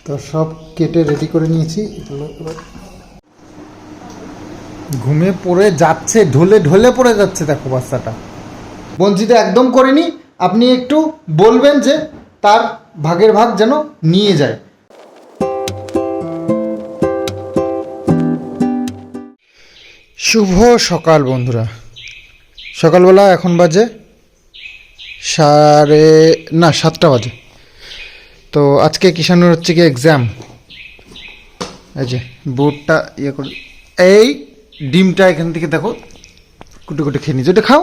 তো সব কেটে রেডি করে নিয়েছি। ঘুমে পড়ে যাচ্ছে, ঢলে ঢলে পড়ে যাচ্ছে, দেখো বাচ্চাটা। বঞ্চিত একদম করিনি, আপনি একটু বলবেন যে তার ভাগের ভাগ যেন নিয়ে যায়। শুভ সকাল বন্ধুরা। সকালবেলা এখন বাজে 7টা বাজে। তো আজকে কিষানুর হচ্ছে কি এক্সাম। এই যে বোর্ডটা ইয়ে করে, এই ডিমটা এখান থেকে দেখো কুটে কুটে খেয়ে নিচ্ছে। ওটা খাও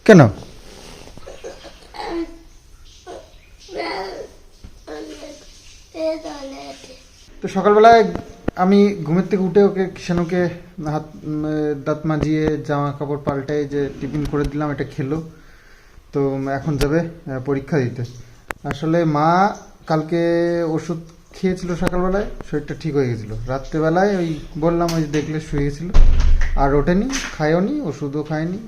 কেন? তো সকালবেলায় আমি ঘুমের থেকে উঠে ওকে কিষানুকে হাত দাঁত মাজিয়ে জামা কাপড় পাল্টায় যে টিফিন করে দিলাম, এটা খেলো। তো এখন যাবে পরীক্ষা দিতে। আসলে মা কালকে ওষুধ খেয়েছিল, সকালবেলায় শরীরটা ঠিক হয়ে গেছিলো। রাত্রেবেলায় ওই বললাম, ওই দেখলে শুয়ে গেছিলো, আর ওঠেনি, খায়ও নি, ওষুধও খায়নি,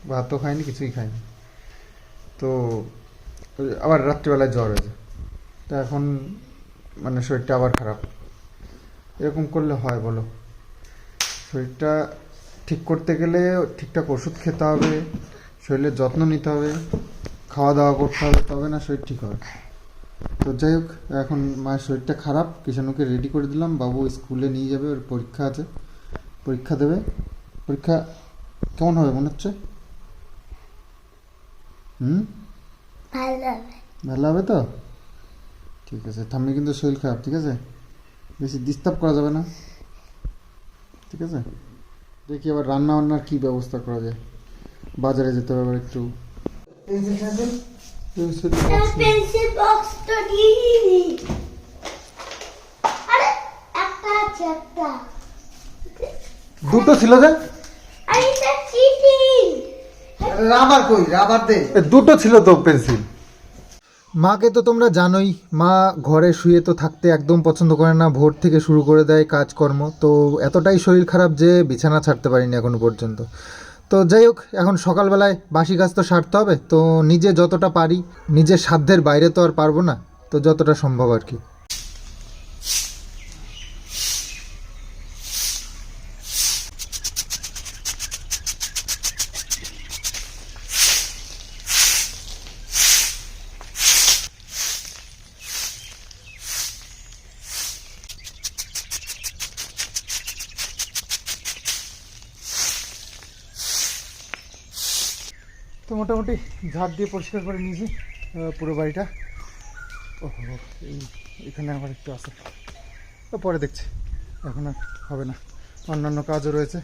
ভাতও খায়নি, কিছুই খায়নি। তো আবার রাত্রিবেলায় জ্বর হয়েছে। তো এখন মানে শরীরটা আবার খারাপ। এরকম করলে হয় বলো? শরীরটা ঠিক করতে গেলে ঠিকঠাক ওষুধ খেতে হবে, শরীরের যত্ন নিতে হবে, খাওয়া দাওয়া করতে হবে, তবে না শরীর ঠিক হবে। তো যাই হোক, এখন মায়ের শরীরটা খারাপ, কিষানুকে রেডি করে দিলাম। বাবু স্কুলে নিয়ে যাবে, ওর পরীক্ষা আছে, পরীক্ষা দেবে। পরীক্ষা কেমন হবে মনে হচ্ছে? ভালো হবে তো? ঠিক আছে, ঠাম্মি কিন্তু শরীর খারাপ, ঠিক আছে? বেশি ডিস্টার্ব করা যাবে না, ঠিক আছে? দেখি আবার রান্না বান্নার কী ব্যবস্থা করা যায়। বাজারে যেতে হবে একটু। পেন্সিল বক্স তো দিইনি। আরে একটা আছে, একটা দুটো ছিল যে। আরে এটা চিটিং। রাবার কই? রাবার দে। দুটো ছিল তো পেন্সিল। মাকে তো তোমরা জানোই, মা ঘরে শুয়ে তো থাকতে একদম পছন্দ করে না, ভোর থেকে শুরু করে দেয় কাজকর্ম। তো এতটাই শরীর খারাপ যে বিছানা ছাড়তে পারিনি এখনো পর্যন্ত। তো যাই হোক, এখন সকালবেলায় বাসি কাজ তো সারতে হবে। তো নিজে যতটা পারি, নিজের সাধ্যের বাইরে তো আর পারবো না, তো যতটা সম্ভব আর কি। তো মোটামুটি ঝাড় দিয়ে পরিষ্কার করে নিয়েছি পুরো বাড়িটা। ওহো, এখানে আবার একটু আছে, তো পরে দেখছি, এখন আর হবে না, অন্যান্য কাজও রয়েছে।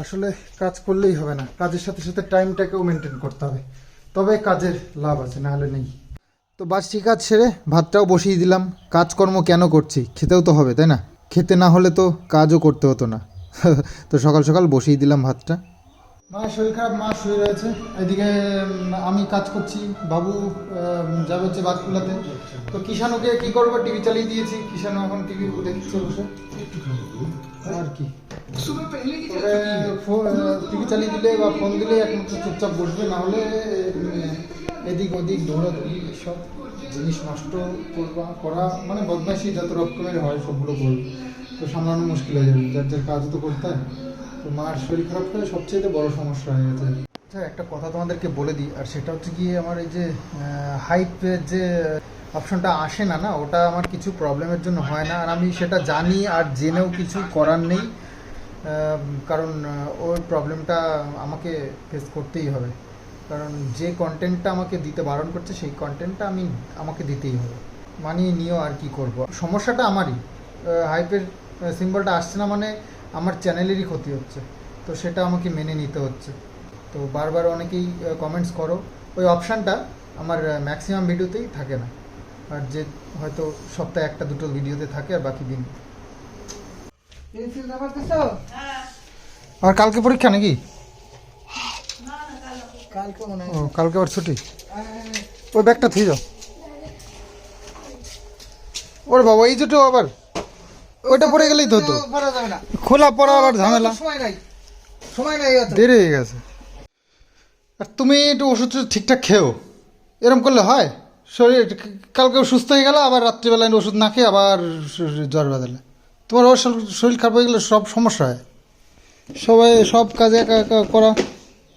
আসলে কাজ করলেই হবে না, কাজের সাথে সাথে টাইমটাকেও মেনটেন করতে হবে, তবে কাজের লাভ আছে, না হলে নেই। তো বাসি কাজ সেরে ভাতটাও বসিয়ে দিলাম। কাজকর্ম কেন করছি? খেতেও তো হবে, তাই না? খেতে না হলে তো কাজও করতে হতো না। তো সকাল সকাল বসিয়ে দিলাম ভাতটা। মায়ের শরীর খারাপ, মা শুয়ে রয়েছে। এদিকে আমি কাজ করছি, বাবু যাবে হচ্ছে বাতকুলাতে। তো কিষানুকে কি করবো, টিভি চালিয়ে দিয়েছি, কিষানু এখন টিভি দেখছে বসে। আর কি, টিভি চালিয়ে দিলে বা ফোন দিলে একমাত্র চুপচাপ বসবে, না হলে এদিক ওদিক দৌড়াদৌড়ি সব জিনিস নষ্ট করা, মানে বদমাইশি যত রকমের হয় সবগুলো করবে। তো সামলানো মুশকিল হয়ে যাবে, যার যার কাজও তো করতে হয়। তো মার শরীর খারাপ করে সবচেয়ে বড় সমস্যা হয়ে গেছে। আচ্ছা, একটা কথা তোমাদেরকে বলে দিই, আর সেটা হচ্ছে গিয়ে আমার এই যে হাইপের যে অপশনটা আসে না, ওটা আমার কিছু প্রবলেমের জন্য হয় না। আর আমি সেটা জানি, আর জেনেও কিছু করার নেই, কারণ ওই প্রবলেমটা আমাকে ফেস করতেই হবে। কারণ যে কন্টেন্টটা আমাকে দিতে বারণ করছে, সেই কন্টেন্টটা আমাকে দিতেই হবে, মানিয়ে নিও। আর কি করব, সমস্যাটা আমারই। হাইপের সিম্বলটা আসছে না মানে আমার চ্যানেলেরই ক্ষতি হচ্ছে, তো সেটা আমাকে মেনে নিতে হচ্ছে। তো বারবার অনেকেই কমেন্টস করো, ওই অপশানটা আমার ম্যাক্সিমাম ভিডিওতেই থাকে না, আর যে হয়তো সপ্তাহে একটা দুটো ভিডিওতে থাকে, আর বাকি দিন। আর কালকে পরীক্ষা নাকি? ও, কালকে আবার ছুটি। ওই ব্যাগটা থুই যাও। ওরে বাবা, এই দুটো আবার ওইটা পরে গেলেই তো হতো, খোলা পড়া আবার ঝামেলা, সময় নাই, দেরি হয়ে গেছে। আর তুমি একটু ওষুধ ঠিকঠাক খেও, এরকম করলে হয়? শরীর কালকে সুস্থ হয়ে গেল, আবার রাত্রিবেলায় ওষুধ না খেয়ে আবার জ্বর বাঁধালে। তোমার ওর শরীর খারাপ হয়ে গেলে সব সমস্যা হয়, সবাই সব কাজে একা একা করা,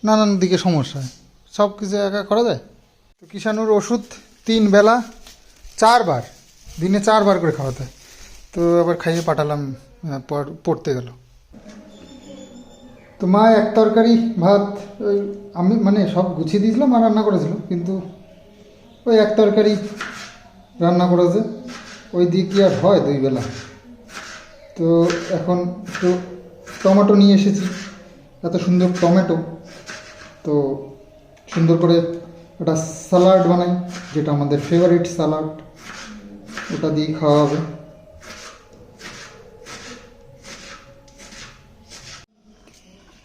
নানান দিকে সমস্যা হয়, সব কিছু একা করা যায়। তো কিষাণুর ওষুধ 3 বেলা 4 বার, দিনে 4 বার করে খাওয়াতে হয়। তো আবার খাইয়ে পাঠালাম, পড়তে গেল। তো মা এক তরকারি ভাত, ওই আমি মানে সব গুছিয়ে দিয়েছিলাম আর রান্না করেছিল, কিন্তু ওই এক তরকারি রান্না করেছে, ওই দিয়ে কি আর হয় 2 বেলা। তো এখন একটু টমেটো নিয়ে এসেছি, এত সুন্দর টমেটো, তো সুন্দর করে একটা স্যালাড বানাই, যেটা আমাদের ফেভারিট স্যালাড, ওটা দিয়ে খাওয়া হবে।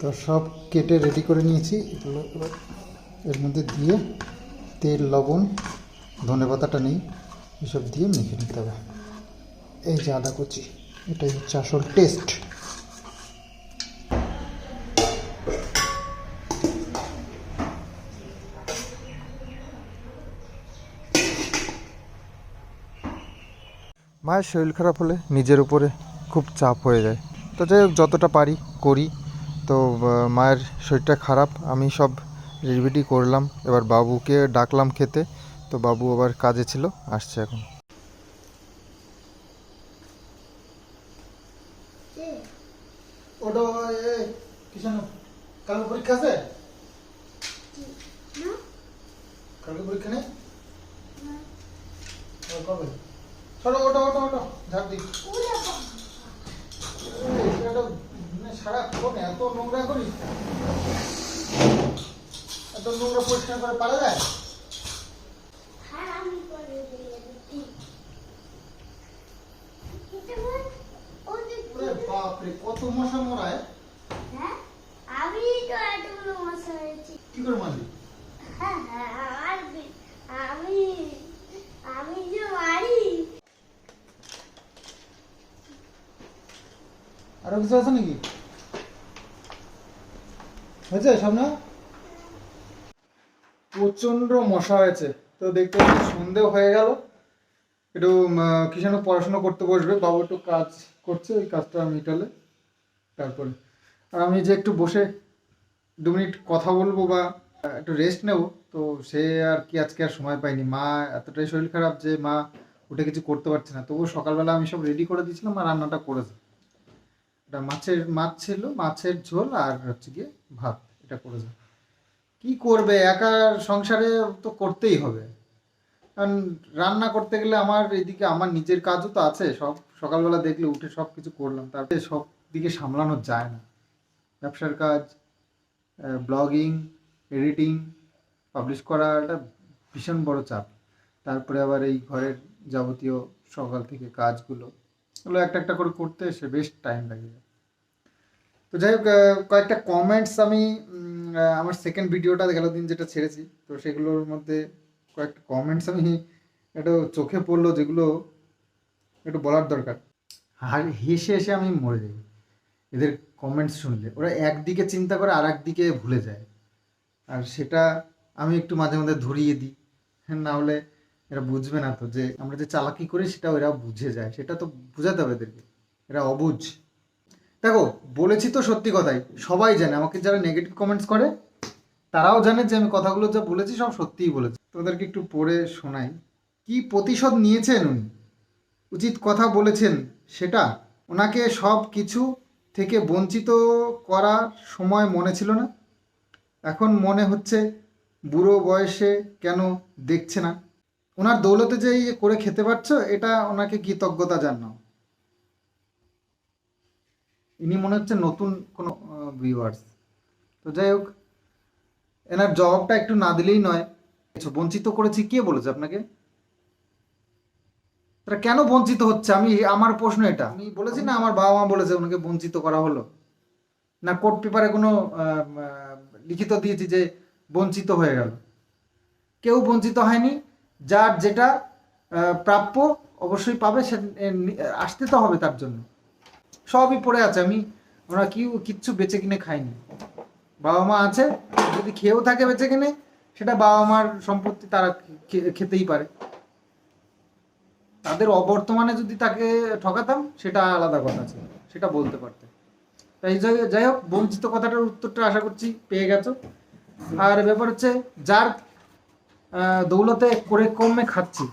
তো সব কেটে রেডি করে নিয়েছি, এগুলো এবার এর মধ্যে দিয়ে তেল, লবণ, ধনেপাতাটা নেই, এসব দিয়ে মেখে নিতে হবে। এই যে আদা কুচি, এটাই হচ্ছে আসল টেস্ট। মায়ের শরীর খারাপ হলে নিজের উপরে খুব চাপ হয়ে যায়। তো যাই হোক, যতটা পারি করি। তো মায়ের শরীরটা খারাপ, আমি সব রেডি করলাম, এবার বাবুকে ডাকলাম খেতে। তো বাবু আবার কাজে ছিল, আসছে এখন। ওটা কিষাণু, কালকে পরীক্ষা আছে? কালকে পরীক্ষা নেই? কবে? চলো ওটা ওটা ওটা ঝাড় দিই। সারাক্ষণ এত নোংরা করি, এত নোংরা পরিষ্কার করে পারা যায়? বাপরে, কত মশা মরায়! আমি তো এতগুলো মশা হয়েছি। কি করে মারলি? আমি আমি যে মারি। আরো কিছু আছে নাকি? হয়েছে সামনে? প্রচন্ড মশা হয়েছে। তো দেখতে পাচ্ছি সন্ধেও হয়ে গেল, একটু কিষাণু পড়াশোনা করতে বসবে, বাবু একটু কাজ করছে, ওই কাজটা মিটালে তারপরে। আর আমি যে একটু বসে 2 মিনিট কথা বলবো বা একটু রেস্ট নেব, তো সে আর কি আজকে আর সময় পাইনি। মা এতটাই শরীর খারাপ যে মা উঠে কিছু করতে পারছে না, তবুও সকালবেলা আমি সব রেডি করে দিয়েছিলাম আর রান্নাটা করেছে। এটা মাছ ছিল, মাছের ঝোল আর হচ্ছে গিয়ে ভাত, এটা করেছে। কি করবে, একা সংসারে তো করতেই হবে, কারণ রান্না করতে গেলে আমার এদিকে আমার নিজের কাজও তো আছে, সব সকালবেলা দেখলে উঠে সব কিছু করলাম, তারপরে সব দিকে সামলানো যায় না। ব্যবসার কাজ, ব্লগিং, এডিটিং, পাবলিশ করা, একটা ভীষণ বড় চাপ। তারপরে আবার এই ঘরের যাবতীয় সকাল থেকে কাজগুলো, এগুলো একটা একটা করে করতে এসে বেশ টাইম লাগে যায়। তো যাই হোক, কয়েকটা কমেন্টস আমি আমার সেকেন্ড ভিডিওটা গেল দিন যেটা ছেড়েছি, তো সেগুলোর মধ্যে কয়েকটা কমেন্টস আমি একটু চোখে পড়লো, যেগুলো একটু বলার দরকার। আর হেসে হেসে আমি মরে যাই এদের কমেন্টস শুনলে। ওরা একদিকে চিন্তা করে আর একদিকে ভুলে যায়, আর সেটা আমি একটু মাঝে মাঝে ধরিয়ে দিই, না হলে এরা বুঝবে না। তো যে আমরা যে চালাকি করি সেটা এরা বুঝে যায়, সেটা তো বোঝাতে হবে এদেরকে, এরা অবুঝ। দেখো, বলেছি তো সত্যি কথাই, সবাই জানে, আমাকে যারা নেগেটিভ কমেন্টস করে তারাও জানে যে আমি কথাগুলো যা বলেছি সব সত্যিই বলেছি। তোদেরকে একটু পড়ে শোনাই। কি প্রতিশোধ নিয়েছেন উনি, উচিত কথা বলেছেন সেটা। ওনাকে সব কিছু থেকে বঞ্চিত করার সময় মনে ছিল না, এখন মনে হচ্ছে বুড়ো বয়সে কেন দেখছে না। ওনার দৌলতে যে ইয়ে করে খেতে পারছো, এটা ওনাকে কৃতজ্ঞতা জানাও। ইনি মনে হচ্ছে নতুন কোনো ভিউয়ার্স। তো যাই হোক, এনার জবাবটা একটু না দিলেই নয়। বঞ্চিত করেছি কে বলেছে আপনাকে? তারা কেন বঞ্চিত হচ্ছে, আমার প্রশ্ন এটা। আমি বলেছি না আমার বাবা মা বলেছে ওনাকে বঞ্চিত করা হলো, না কোর্ট পেপারে কোনো লিখিত দিয়েছি যে বঞ্চিত হয়ে গেল? কেউ বঞ্চিত হয়নি। যার যেটা প্রাপ্য অবশ্যই পাবে, সে আসতে তো হবে, তার জন্য সবই পড়ে আছে। আমরা কিচ্ছু বেচে কিনে খাইনি, বাবা মা আছে, যদি খেয়েও থাকে বেচে কিনে সেটা বাবা মার সম্পত্তি, তারা খেতেই পারে। তাদের অবর্তমানে যদি তাকে ঠকাতাম সেটা আলাদা কথা ছিল, সেটা বলতে পারতে। তাই যাই হোক, বঞ্চিত কথাটার উত্তরটা আশা করছি পেয়ে গেছো। আর ব্যাপার হচ্ছে, যার দৌলতে করে কমে খাচ্ছি,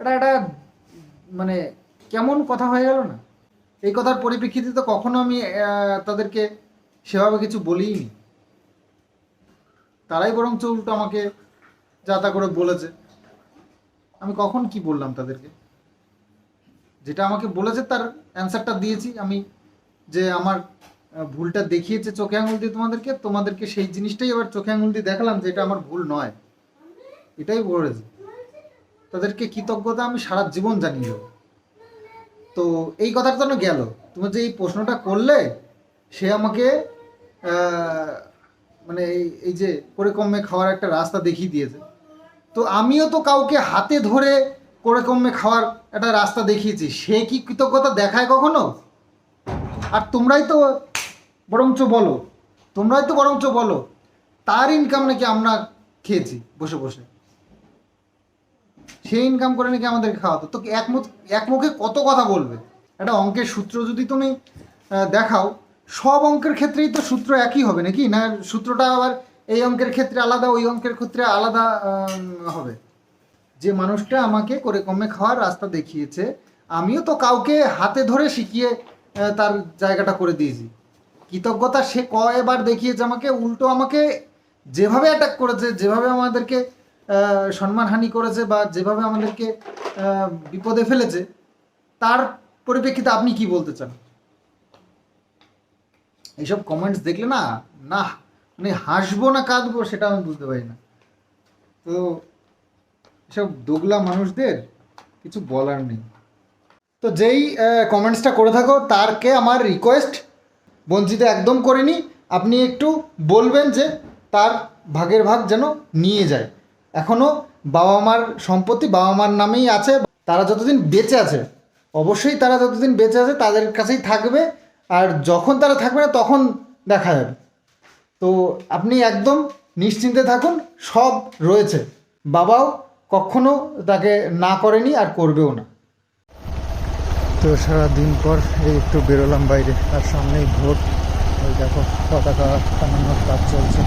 এটা মানে কেমন কথা হয়ে গেল না? এই কথার পরিপ্রেক্ষিতে তো কখনো আমি তাদেরকে সেভাবে কিছু বলিনি। তারাই বরঞ্চ উল্টো আমাকে যা তা করে বলেছে। আমি কখন কি বললাম তাদেরকে? যেটা আমাকে বলেছে তার অ্যান্সারটা দিয়েছি আমি, যে আমার ভুলটা দেখিয়েছে চোখে আঙুল দিয়ে তোমাদেরকে সেই জিনিসটাই আবার চোখে আঙুল দিয়ে দেখালাম যে এটা আমার ভুল নয়, এটাই বলেছে। তাদেরকে কৃতজ্ঞতা আমি সারা জীবন জানিয়ে দেবো। তো এই কথাটা তো গেল, তুমি যে এই প্রশ্নটা করলে, সে আমাকে মানে এই যে করে কমে খাওয়ার একটা রাস্তা দেখিয়ে দিয়েছে। তো আমিও তো কাউকে হাতে ধরে করে কমে খাওয়ার একটা রাস্তা দেখিয়েছি, সে কি কৃতজ্ঞতা দেখায় কখনো? আর তোমরাই তো বরঞ্চ বলো তার ইনকাম নাকি আমরা খেয়েছি বসে বসে, সে ইনকাম করে নাকি আমাদেরকে খাওয়াতো। তো এক মুখে কত কথা বলবে? একটা অঙ্কের সূত্র যদি তুমি দেখাও, সব অঙ্কের ক্ষেত্রেই তো সূত্র একই হবে নাকি? না সূত্রটা আবার এই অঙ্কের ক্ষেত্রে আলাদা, ওই অঙ্কের ক্ষেত্রে আলাদা হবে? যে মানুষটা আমাকে করে কমে খাওয়ার রাস্তা দেখিয়েছে, আমিও তো কাউকে হাতে ধরে শিখিয়ে তার জায়গাটা করে দিয়েছি। কৃতজ্ঞতা সে কয়বার দেখিয়েছে আমাকে, উল্টো আমাকে যেভাবে অ্যাটাক করেছে, যেভাবে আমাদেরকে সম্মানহানি করেছে, বা যেভাবে আমাদেরকে বিপদে ফেলেছে, তার পরিপ্রেক্ষিতে আপনি কি বলতে চান? এইসব কমেন্টস দেখলে না মানে হাসবো না কাঁদবো সেটা আমি বুঝতে পারি না। তো এসব দোগলা মানুষদের কিছু বলার নেই। তো যেই কমেন্টসটা করে থাকো, তারকে আমার রিকোয়েস্ট, বঞ্চিত একদম করিনি, আপনি একটু বলবেন যে তার ভাগের ভাগ যেন নিয়ে যায়। এখনও বাবা মার সম্পত্তি বাবা মার নামেই আছে, তারা যতদিন বেঁচে আছে, অবশ্যই তারা যতদিন বেঁচে আছে তাদের কাছেই থাকবে, আর যখন তারা থাকবে না তখন দেখা যাবে। তো আপনি একদম নিশ্চিন্তে থাকুন, সব রয়েছে। বাবাও কখনো তাকে না করেনি আর করবেও না। তো সারাদিন পর এই একটু বেরোলাম বাইরে, আর সামনেই ভোট। ওই দেখো পতাকা টানানোর কাজ চলছে।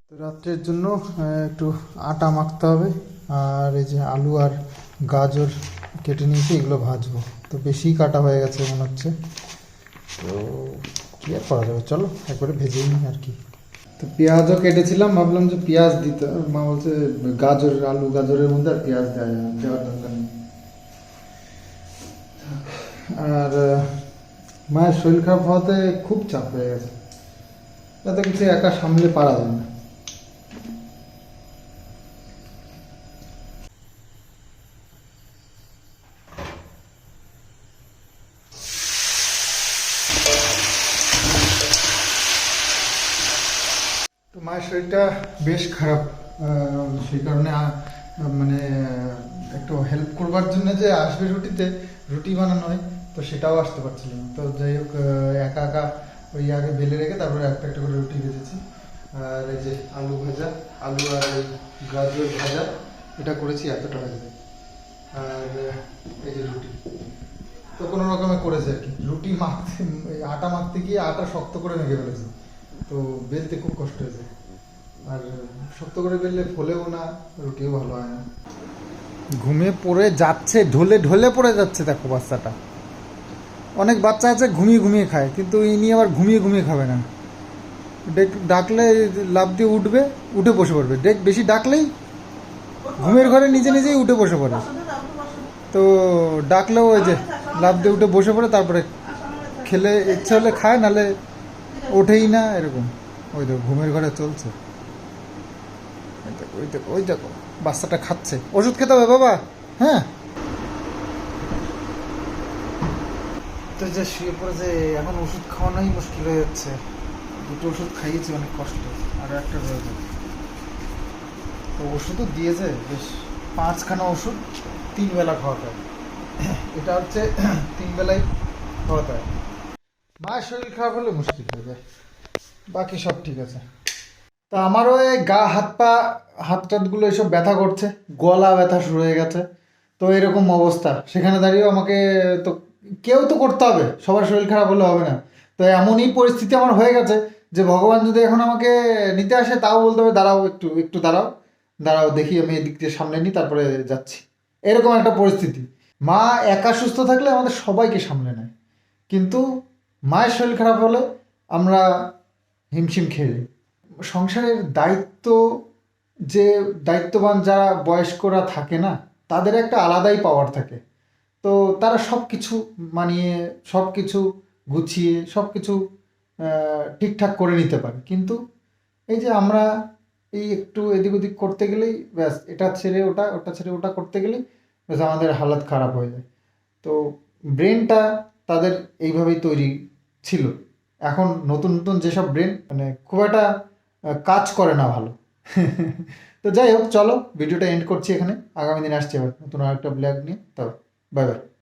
তো রাত্রের জন্য একটু আটা মাখতে হবে, আর এই যে আলু আর গাজর কেটে নিয়েছি, এগুলো ভাজবো। তো বেশি কাটা হয়ে গেছে মনে হচ্ছে, তো কী আর করা যাবে, চলো একবারে ভেজেই নিই আর কি। তো পেঁয়াজও কেটেছিলাম, ভাবলাম যে পেঁয়াজ দিতে, মা বলছে আলু গাজরের মধ্যে আর পেঁয়াজ দেওয়ার দরকার নেই। আর মায়ের শরীর খারাপ হওয়াতে খুব চাপ হয়ে গেছে, তাতে কিছু একা সামলে পারা যায় না। তো মায়ের শরীরটা বেশ খারাপ, সেই কারণে মানে একটু হেল্প করবার জন্য যে আসবে রুটি বানানো হয়, তো সেটাও আসতে পারছিল না। তো যাই হোক, একা একা ওই আগে বেলে রেখে তারপরে একটা একটা করে রুটি ভেজেছি। আর এই যে আলু ভাজা, আলু আর ওই গাজর ভাজা, এটা করেছি এতটা ভেজে। আর এই যে রুটি তো কোনো রকমে করেছে আর কি। রুটি মাখতে, আটা মাখতে গিয়ে আটা শক্ত করে মেখে ফেলেছি, তো বেলতে খুব কষ্ট হয়েছে। আর শক্ত করে বেললে ফোলেও না, রুটিও ভালো হয় না। ঘুমিয়ে পড়ে যাচ্ছে, ঢলে পড়ে যাচ্ছে। দেখো বাচ্চাটা, অনেক বাচ্চা আছে ঘুমিয়ে খায়, কিন্তু ইনি আবার ঘুমিয়ে খাবে না। ডাকলে লাফ দিয়ে উঠে বসে পড়বে। বেশি ডাকলেই ঘুমের ঘরে নিজেই উঠে বসে পড়ে। তো ডাকলেও ওই যে লাফ দিয়ে উঠে বসে পড়ে, তারপরে খেলে ইচ্ছা হলে খায়, নাহলে ওঠেই না, এরকম। ওই দেখো ঘুমের ঘরে চলছে। ওই দেখো বাচ্চাটা খাচ্ছে। ওষুধ খেতে হবে বাবা, হ্যাঁ। তো যে শুয়ে পড়েছে, এখন ওষুধ খাওয়ানোই মুশকিল হয়ে যাচ্ছে। দুটো ওষুধ খাইয়েছি অনেক কষ্ট, আর একটা রয়েছে। তো ওষুধও দিয়েছে বেশ 5খানা ওষুধ, 3 বেলা খাওয়াতে হয়। এটা হচ্ছে 3 বেলায় খাওয়াতে হয়। মায়ের শরীর খারাপ হলে মুশকিল হয়ে যায়, বাকি সব ঠিক আছে। তা আমারও এই গা হাত পা হাত টাতগুলো এসব ব্যথা করছে, গলা ব্যথা শুরু হয়ে গেছে। তো এরকম অবস্থা, সেখানে দাঁড়িয়েও আমাকে তো কেউ তো করতে হবে, সবার শরীর খারাপ হলে হবে না। তো এমনই পরিস্থিতি আমার হয়ে গেছে যে ভগবান যদি এখন আমাকে নিতে আসে তাও বলতে হবে দাঁড়াও, একটু একটু দাঁড়াও, দাঁড়াও দেখি আমি এদিক দিয়ে সামনে নিই তারপরে যাচ্ছি। এরকম একটা পরিস্থিতি। মা একা সুস্থ থাকলে আমাদের সবাইকে সামলে নেয়, কিন্তু মায়ের শরীর খারাপ হলে আমরা হিমশিম খেয়ে যাই। সংসারের দায়িত্ব, যে দায়িত্ববান যারা বয়স্করা থাকে না, তাদের একটা আলাদাই পাওয়ার থাকে। তো তারা সব কিছু মানিয়ে, সব কিছু গুছিয়ে, সব কিছু ঠিকঠাক করে নিতে পারে। কিন্তু এই যে আমরা এই একটু এদিক ওদিক করতে গেলেই ব্যাস, এটা ছেড়ে ওটা, ওটা ছেড়ে ওটা করতে গেলেই ব্যাস আমাদের হালাত খারাপ হয়ে যায়। তো ব্রেনটা তাদের এইভাবেই তৈরি ছিল। এখন নতুন নতুন যেসব ব্রেন মানে খুব একটা কাজ করে না ভালো। তো যাই হোক, চলো ভিডিওটা এন্ড করছি এখানে। আগামী দিন আসছে আবার নতুন আরেকটা ব্লগ নিয়ে। তবে বাই বাই।